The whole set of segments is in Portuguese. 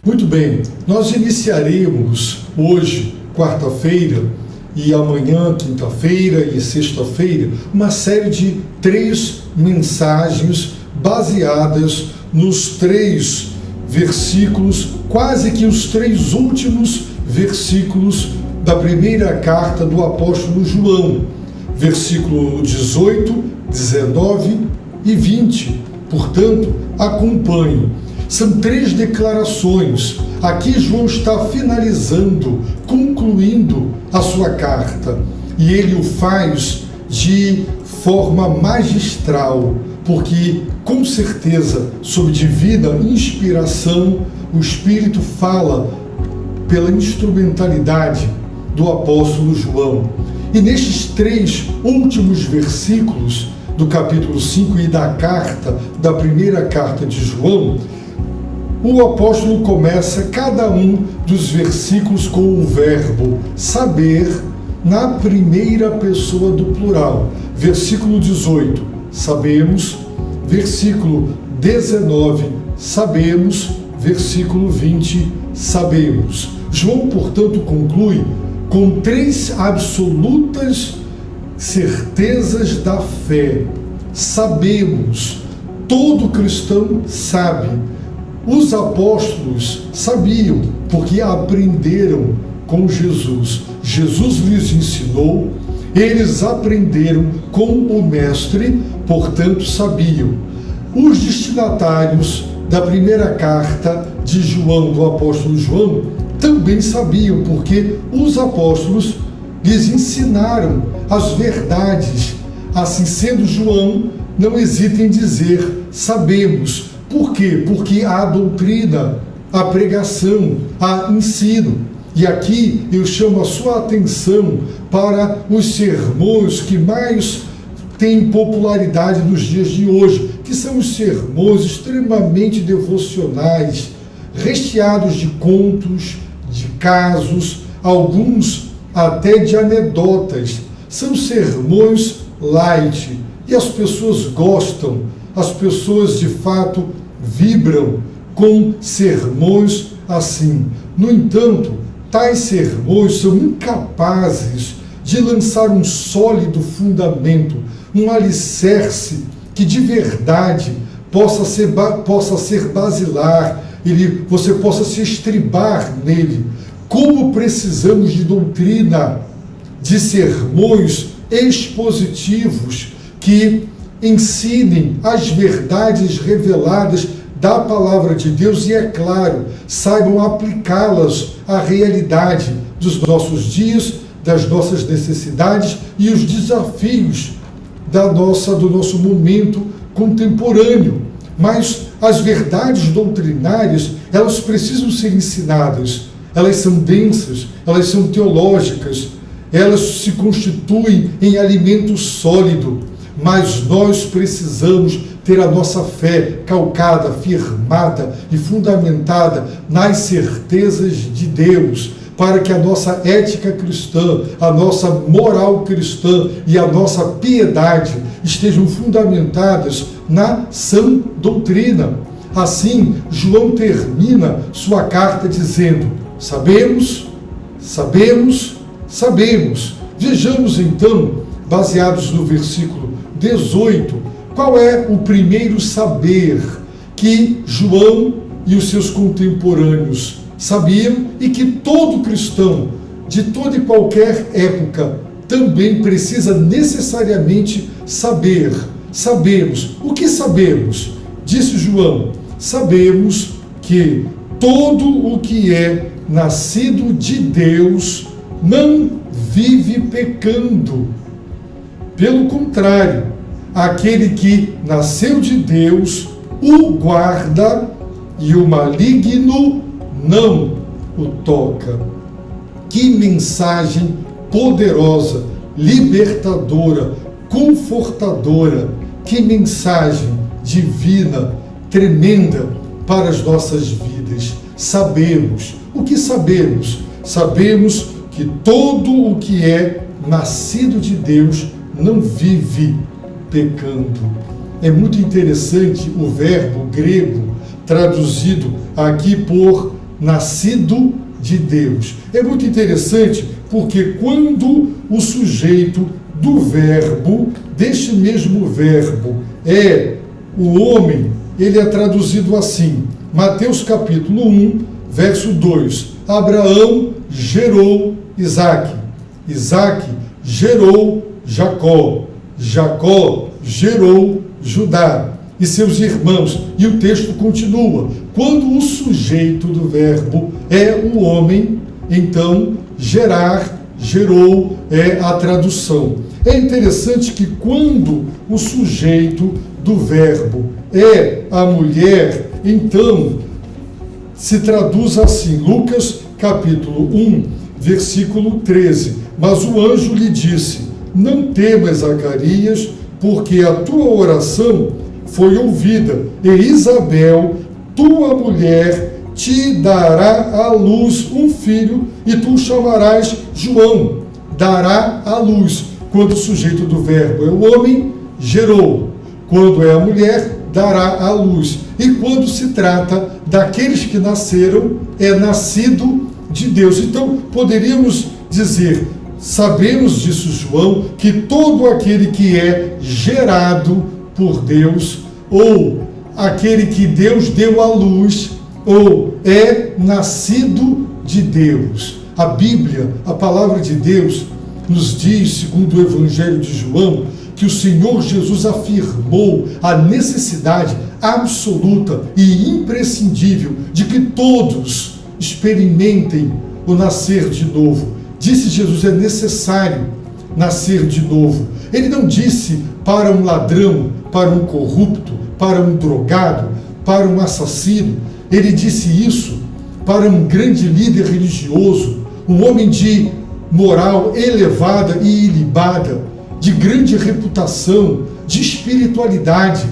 Muito bem, nós iniciaremos hoje, quarta-feira, e amanhã, quinta-feira e sexta-feira, uma série de 3 mensagens baseadas nos 3 versículos, quase que os 3 últimos versículos da primeira carta do apóstolo João, versículo 18, 19 e 20. Portanto, acompanhe. São 3 declarações. Aqui João está finalizando, concluindo a sua carta. E ele o faz de forma magistral, porque, com certeza, sob divina inspiração, o Espírito fala pela instrumentalidade do apóstolo João. E nestes 3 últimos versículos do capítulo 5 e da primeira carta de João, o apóstolo começa cada um dos versículos com o verbo saber na primeira pessoa do plural. Versículo 18, sabemos. Versículo 19, sabemos. Versículo 20, sabemos. João, portanto, conclui com 3 absolutas certezas da fé. Sabemos. Todo cristão sabe. Os apóstolos sabiam, porque aprenderam com Jesus. Jesus lhes ensinou, eles aprenderam com o Mestre, portanto sabiam. Os destinatários da primeira carta de João, do apóstolo João, também sabiam, porque os apóstolos lhes ensinaram as verdades. Assim sendo, João não hesita em dizer, sabemos. Por quê? Porque há doutrina, há pregação, há ensino. E aqui eu chamo a sua atenção para os sermões que mais têm popularidade nos dias de hoje, que são os sermões extremamente devocionais, recheados de contos, de casos, alguns até de anedotas. São sermões light e as pessoas gostam, as pessoas de fato vibram com sermões assim. No entanto, tais sermões são incapazes de lançar um sólido fundamento, um alicerce que de verdade possa ser basilar, você possa se estribar nele. Como precisamos de doutrina, de sermões expositivos que ensinem as verdades reveladas da palavra de Deus e, é claro, saibam aplicá-las à realidade dos nossos dias, das nossas necessidades e os desafios do nosso momento contemporâneo. Mas as verdades doutrinárias, elas precisam ser ensinadas. Elas são densas, elas são teológicas, elas se constituem em alimento sólido. Mas nós precisamos ter a nossa fé calcada, firmada e fundamentada nas certezas de Deus, para que a nossa ética cristã, a nossa moral cristã e a nossa piedade estejam fundamentadas na sã doutrina. Assim, João termina sua carta dizendo, sabemos, sabemos, sabemos. Vejamos então, baseados no versículo 18, qual é o primeiro saber que João e os seus contemporâneos sabiam e que todo cristão de toda e qualquer época também precisa necessariamente saber. Sabemos. O que sabemos? Disse João, sabemos que todo o que é nascido de Deus não vive pecando. Pelo contrário, aquele que nasceu de Deus o guarda e o maligno não o toca. Que mensagem poderosa, libertadora, confortadora, que mensagem divina, tremenda para as nossas vidas. Sabemos. O que sabemos? Sabemos que todo o que é nascido de Deus não vive pecando. É muito interessante o verbo grego traduzido aqui por nascido de Deus. É muito interessante porque quando o sujeito do verbo, deste mesmo verbo, é o homem, ele é traduzido assim. Mateus capítulo 1, verso 2. Abraão gerou Isaque. Isaque gerou Jacó. Jacó gerou Judá e seus irmãos. E o texto continua. Quando o sujeito do verbo é o homem, então gerar, gerou é a tradução. É interessante que quando o sujeito do verbo é a mulher, então se traduz assim, Lucas capítulo 1, versículo 13. Mas o anjo lhe disse: não temas, Zacarias, porque a tua oração foi ouvida, e Isabel, tua mulher, te dará à luz um filho, e tu o chamarás João. Dará à luz. Quando o sujeito do verbo é o homem, gerou. Quando é a mulher, dará à luz. E quando se trata daqueles que nasceram, é nascido de Deus. Então, poderíamos dizer, sabemos disso, João, que todo aquele que é gerado por Deus, ou aquele que Deus deu à luz, ou é nascido de Deus. A Bíblia, a palavra de Deus, nos diz, segundo o Evangelho de João, que o Senhor Jesus afirmou a necessidade absoluta e imprescindível de que todos experimentem o nascer de novo. Disse Jesus, é necessário nascer de novo. Ele não disse para um ladrão, para um corrupto, para um drogado, para um assassino. Ele disse isso para um grande líder religioso, um homem de moral elevada e ilibada, de grande reputação, de espiritualidade.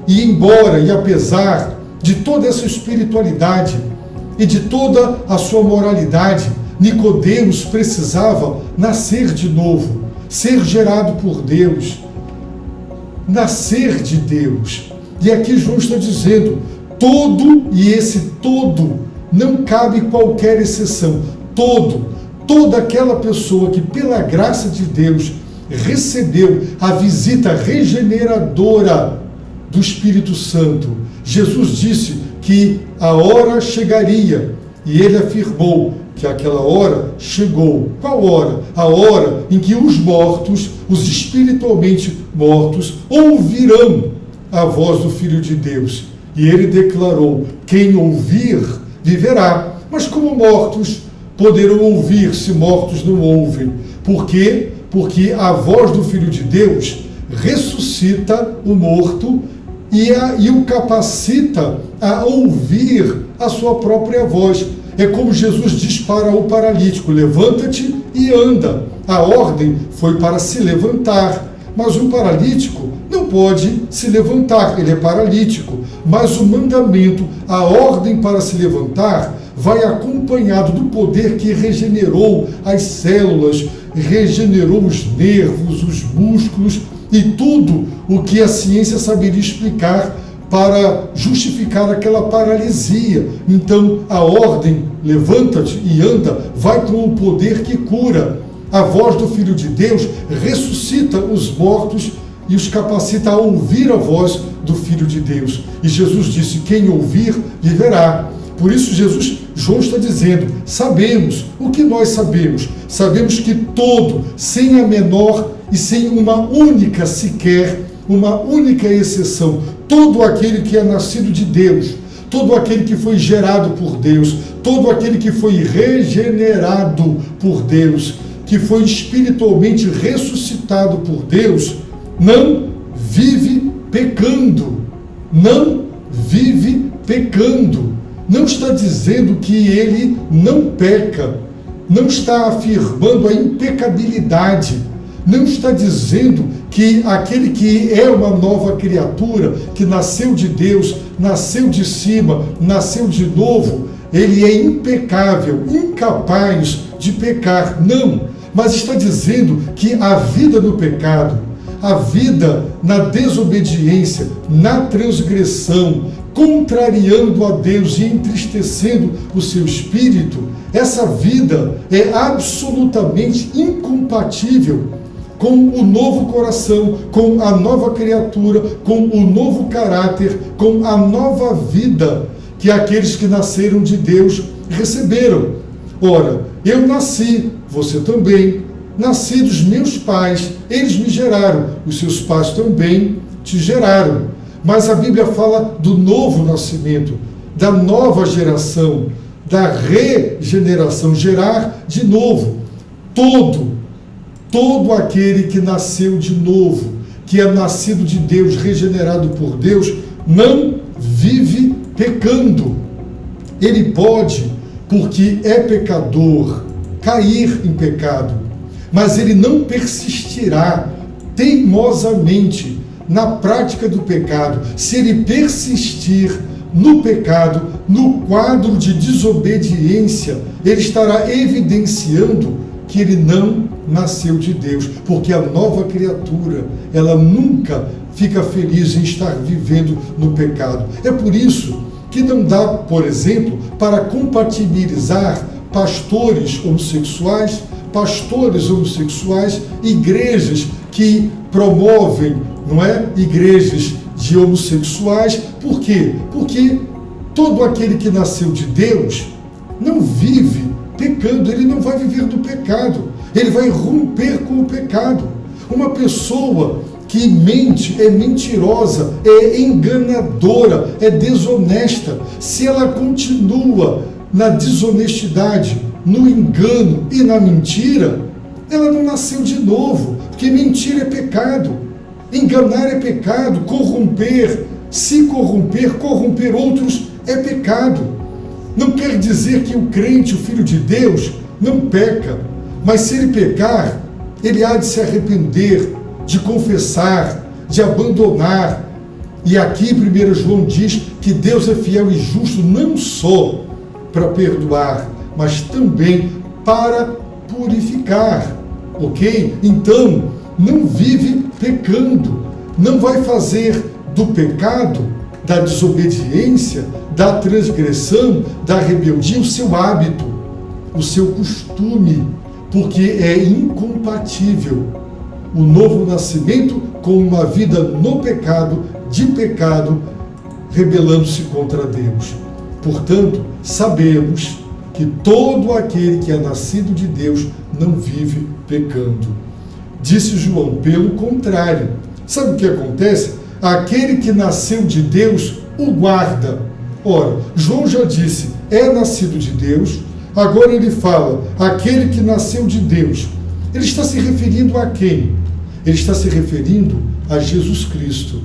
E embora e apesar de toda essa espiritualidade e de toda a sua moralidade, Nicodemos precisava nascer de novo, ser gerado por Deus, nascer de Deus. E aqui João está dizendo, todo, e esse todo, não cabe qualquer exceção, toda aquela pessoa que pela graça de Deus recebeu a visita regeneradora do Espírito Santo. Jesus disse que a hora chegaria e ele afirmou que aquela hora chegou. Qual hora? A hora em que os mortos, os espiritualmente mortos, ouvirão a voz do Filho de Deus. E ele declarou, quem ouvir, viverá. Mas como mortos poderão ouvir se mortos não ouvem? Por quê? Porque a voz do Filho de Deus ressuscita o morto e o capacita a ouvir a sua própria voz. É como Jesus diz para o paralítico, levanta-te e anda. A ordem foi para se levantar, mas o paralítico não pode se levantar, ele é paralítico. Mas o mandamento, a ordem para se levantar, vai acompanhado do poder que regenerou as células, regenerou os nervos, os músculos e tudo o que a ciência saberia explicar para justificar aquela paralisia. Então, a ordem, levanta-te e anda, vai com o poder que cura. A voz do Filho de Deus ressuscita os mortos e os capacita a ouvir a voz do Filho de Deus. E Jesus disse, quem ouvir, viverá. Por isso, João está dizendo, sabemos, o que nós sabemos? Sabemos que todo, sem a menor e sem uma única sequer, uma única exceção, todo aquele que é nascido de Deus, todo aquele que foi gerado por Deus, todo aquele que foi regenerado por Deus, que foi espiritualmente ressuscitado por Deus, não vive pecando. Não vive pecando. Não está dizendo que ele não peca. Não está afirmando a impecabilidade. Não está dizendo que aquele que é uma nova criatura, que nasceu de Deus, nasceu de cima, nasceu de novo, ele é impecável, incapaz de pecar. Não, mas está dizendo que a vida no pecado, a vida na desobediência, na transgressão, contrariando a Deus e entristecendo o seu espírito, essa vida é absolutamente incompatível com o novo coração, com a nova criatura, com o novo caráter, com a nova vida que aqueles que nasceram de Deus receberam. Ora, eu nasci, você também, nasci dos meus pais, eles me geraram, os seus pais também te geraram. Mas a Bíblia fala do novo nascimento, da nova geração, da regeneração, gerar de novo. Todo aquele que nasceu de novo, que é nascido de Deus, regenerado por Deus, não vive pecando. Ele pode, porque é pecador, cair em pecado, mas ele não persistirá teimosamente na prática do pecado. Se ele persistir no pecado, no quadro de desobediência, ele estará evidenciando que ele não nasceu de Deus, porque a nova criatura, ela nunca fica feliz em estar vivendo no pecado. É por isso que não dá, por exemplo, para compatibilizar pastores homossexuais, igrejas que promovem, não é, igrejas de homossexuais. Por quê? Porque todo aquele que nasceu de Deus não vive pecando, ele não vai viver do pecado, ele vai romper com o pecado. Uma pessoa que mente, é mentirosa, é enganadora, é desonesta, se ela continua na desonestidade, no engano e na mentira, ela não nasceu de novo, porque mentira é pecado, enganar é pecado, corromper outros é pecado. Não quer dizer que o crente, o filho de Deus, não peca, mas se ele pecar, ele há de se arrepender, de confessar, de abandonar. E aqui 1 João diz que Deus é fiel e justo não só para perdoar, mas também para purificar, ok? Então, não vive pecando, não vai fazer do pecado, da desobediência, da transgressão, da rebeldia, o seu hábito, o seu costume, porque é incompatível o novo nascimento com uma vida no pecado, de pecado, rebelando-se contra Deus. Portanto, sabemos que todo aquele que é nascido de Deus não vive pecando. Disse João, pelo contrário. Sabe o que acontece? Aquele que nasceu de Deus o guarda. Ora, João já disse, é nascido de Deus. Agora ele fala, aquele que nasceu de Deus. Ele está se referindo a quem? Ele está se referindo a Jesus Cristo.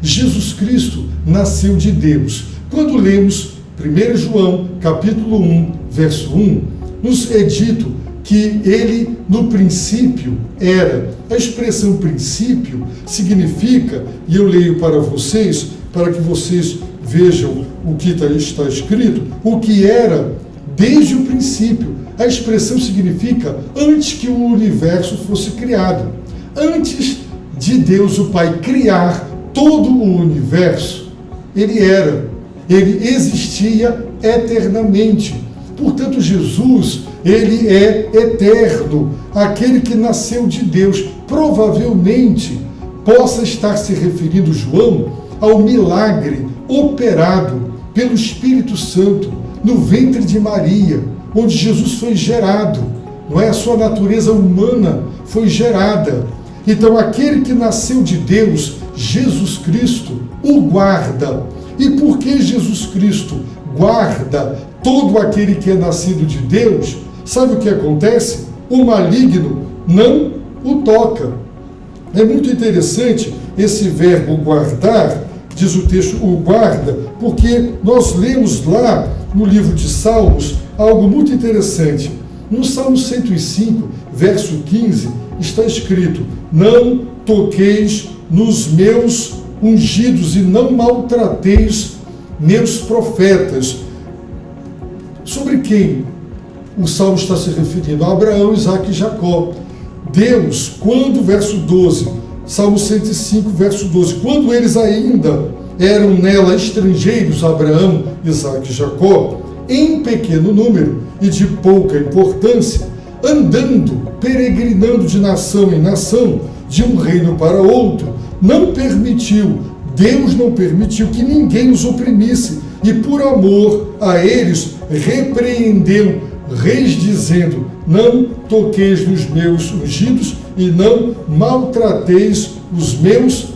Jesus Cristo nasceu de Deus. Quando lemos 1 João, capítulo 1, verso 1, nos é dito que ele, no princípio, era. A expressão princípio significa, e eu leio para vocês, para que vocês vejam o que está escrito, o que era desde o princípio. A expressão significa antes que o universo fosse criado. Antes de Deus, o Pai, criar todo o universo, ele era. Ele existia eternamente. Portanto, Jesus, ele é eterno. Aquele que nasceu de Deus, provavelmente possa estar se referindo, João, ao milagre operado pelo Espírito Santo no ventre de Maria, onde Jesus foi gerado, não é? A sua natureza humana foi gerada. Então, aquele que nasceu de Deus, Jesus Cristo, o guarda. E por que Jesus Cristo guarda todo aquele que é nascido de Deus? Sabe o que acontece? O maligno não o toca. É muito interessante esse verbo guardar, diz o texto, o guarda, porque nós lemos lá no livro de Salmos algo muito interessante. No Salmo 105, verso 15, está escrito, não toqueis nos meus ungidos e não maltrateis meus profetas. Sobre quem o Salmo está se referindo? A Abraão, Isaque e Jacó. Deus, quando, verso 12, Salmo 105, verso 12. Quando eles ainda eram nela estrangeiros, Abraão, Isaque e Jacó, em pequeno número e de pouca importância, andando, peregrinando de nação em nação, de um reino para outro, Deus não permitiu que ninguém os oprimisse, e por amor a eles repreendeu reis, dizendo: não toqueis nos meus ungidos e não maltrateis os meus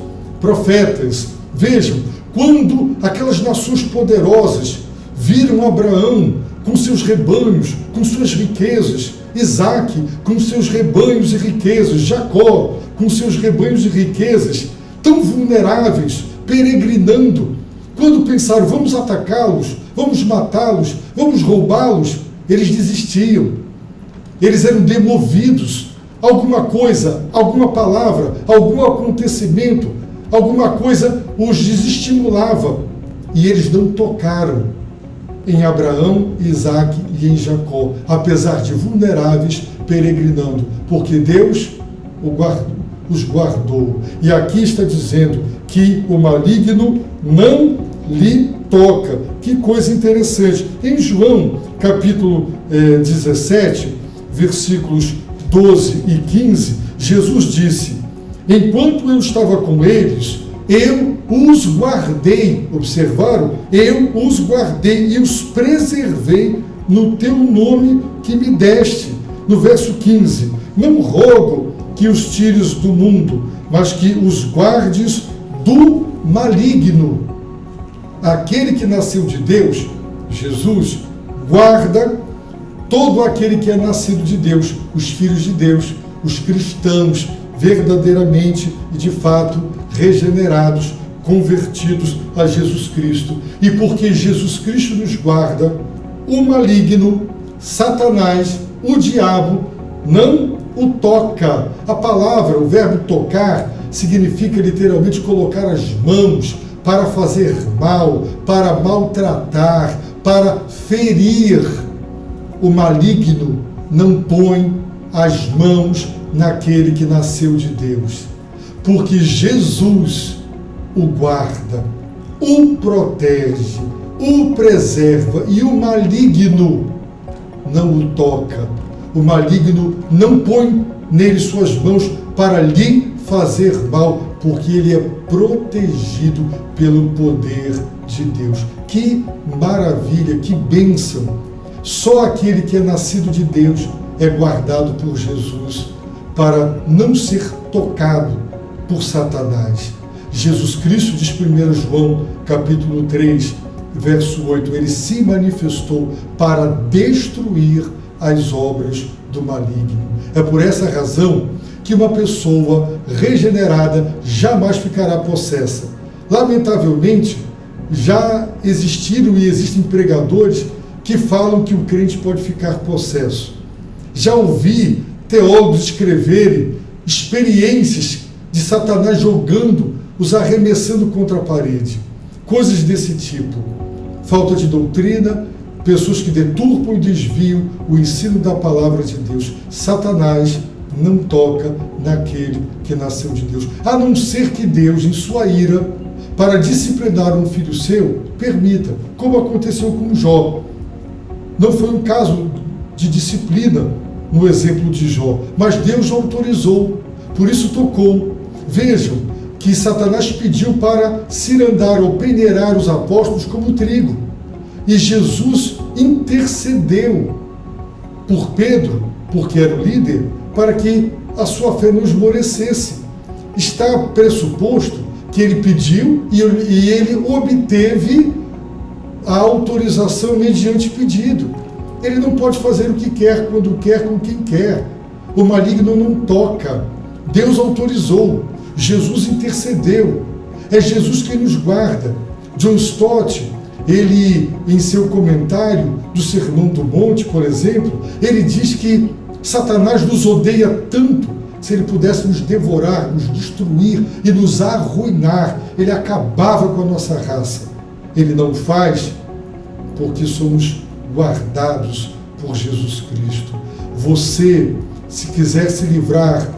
profetas. Vejam, quando aquelas nações poderosas viram Abraão com seus rebanhos, com suas riquezas, Isaque com seus rebanhos e riquezas, Jacó com seus rebanhos e riquezas, tão vulneráveis, peregrinando, quando pensaram: vamos atacá-los, vamos matá-los, vamos roubá-los, eles desistiam. Eles eram demovidos. Alguma coisa, alguma palavra, algum acontecimento, alguma coisa os desestimulava. E eles não tocaram em Abraão, Isaque e em Jacó, apesar de vulneráveis, peregrinando, porque Deus os guardou. E aqui está dizendo que o maligno não lhe toca. Que coisa interessante. Em João, capítulo 17, versículos 12 e 15, Jesus disse: enquanto eu estava com eles, eu os guardei. Observaram? Eu os guardei e os preservei no teu nome que me deste. No verso 15, não rogo que os tires do mundo, mas que os guardes do maligno. Aquele que nasceu de Deus, Jesus, guarda todo aquele que é nascido de Deus, os filhos de Deus, os cristãos, verdadeiramente e de fato regenerados, convertidos a Jesus Cristo. E porque Jesus Cristo nos guarda, o maligno, Satanás, o diabo, não o toca. A palavra, o verbo tocar, significa literalmente colocar as mãos para fazer mal, para maltratar, para ferir. O maligno não põe as mãos naquele que nasceu de Deus, porque Jesus o guarda, o protege, o preserva, e o maligno não o toca. O maligno não põe nele suas mãos para lhe fazer mal, porque ele é protegido pelo poder de Deus. Que maravilha, que bênção! Só aquele que é nascido de Deus é guardado por Jesus para não ser tocado por Satanás. Jesus Cristo, diz 1 João, capítulo 3, verso 8, ele se manifestou para destruir as obras do maligno. É por essa razão que uma pessoa regenerada jamais ficará possessa. Lamentavelmente, já existiram e existem pregadores que falam que o crente pode ficar possesso. Já ouvi teólogos escreverem experiências de Satanás jogando, os arremessando contra a parede. Coisas desse tipo. Falta de doutrina, pessoas que deturpam e desviam o ensino da palavra de Deus. Satanás não toca naquele que nasceu de Deus, a não ser que Deus, em sua ira, para disciplinar um filho seu, permita, como aconteceu com Jó. Não foi um caso de disciplina no exemplo de Jó, mas Deus autorizou, por isso tocou. Vejam que Satanás pediu para cirandar ou peneirar os apóstolos como trigo, e Jesus intercedeu por Pedro, porque era o líder, para que a sua fé não esmorecesse. Está pressuposto que ele pediu e ele obteve a autorização mediante pedido. Ele não pode fazer o que quer, quando quer, com quem quer. O maligno não toca. Deus autorizou. Jesus intercedeu. É Jesus quem nos guarda. John Stott, ele, em seu comentário do Sermão do Monte, por exemplo, ele diz que Satanás nos odeia tanto, se ele pudesse nos devorar, nos destruir e nos arruinar, ele acabava com a nossa raça. Ele não faz porque somos guardados por Jesus Cristo. Você, se quiser se livrar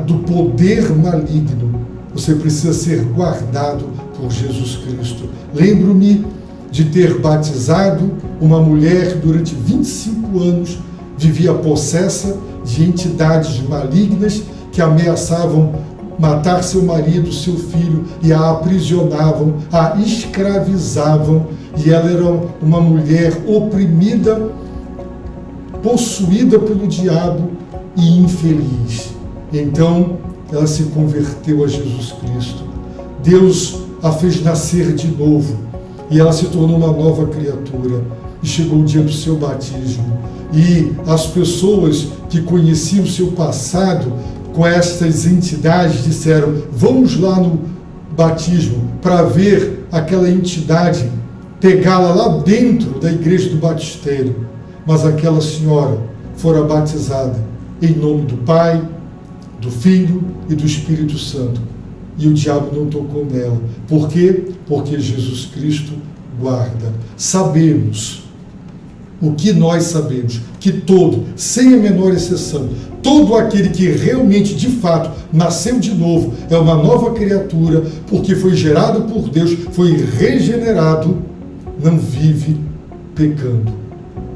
do poder maligno. Você precisa ser guardado por Jesus Cristo. Lembro-me de ter batizado uma mulher que durante 25 anos vivia possessa de entidades malignas que ameaçavam matar seu marido, seu filho, e a aprisionavam, a escravizavam, e ela era uma mulher oprimida, possuída pelo diabo e infeliz. Então ela se converteu a Jesus Cristo. Deus a fez nascer de novo e ela se tornou uma nova criatura. E chegou o dia do seu batismo. E as pessoas que conheciam o seu passado com estas entidades disseram: vamos lá no batismo para ver aquela entidade, pegá-la lá dentro da igreja do batistério. Mas aquela senhora fora batizada em nome do Pai, do Filho e do Espírito Santo. E o diabo não tocou nela. Por quê? Porque Jesus Cristo guarda. Sabemos o que nós sabemos, que todo, sem a menor exceção, todo aquele que realmente, de fato, nasceu de novo, é uma nova criatura, porque foi gerado por Deus, foi regenerado, não vive pecando.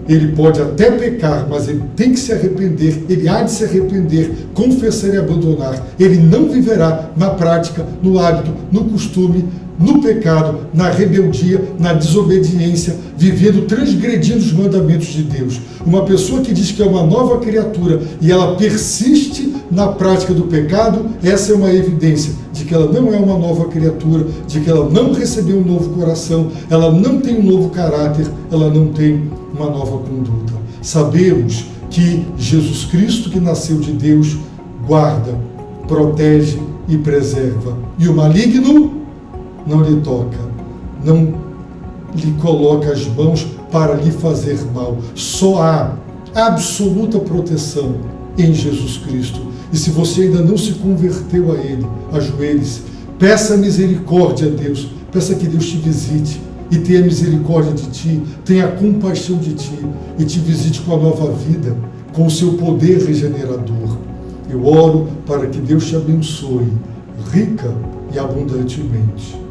Ele pode até pecar, mas ele tem que se arrepender, ele há de se arrepender, confessar e abandonar. Ele não viverá na prática, no hábito, no costume, no pecado, na rebeldia, na desobediência, vivendo, transgredindo os mandamentos de Deus. Uma pessoa que diz que é uma nova criatura e ela persiste na prática do pecado, essa é uma evidência de que ela não é uma nova criatura, de que ela não recebeu um novo coração, ela não tem um novo caráter, ela não tem uma nova conduta. Sabemos que Jesus Cristo, que nasceu de Deus, guarda, protege e preserva. E o maligno não lhe toca, não lhe coloca as mãos para lhe fazer mal. Só há absoluta proteção em Jesus Cristo. E se você ainda não se converteu a Ele, ajoelhe-se, peça misericórdia a Deus, peça que Deus te visite e tenha misericórdia de ti, tenha compaixão de ti e te visite com a nova vida, com o seu poder regenerador. Eu oro para que Deus te abençoe rica e abundantemente.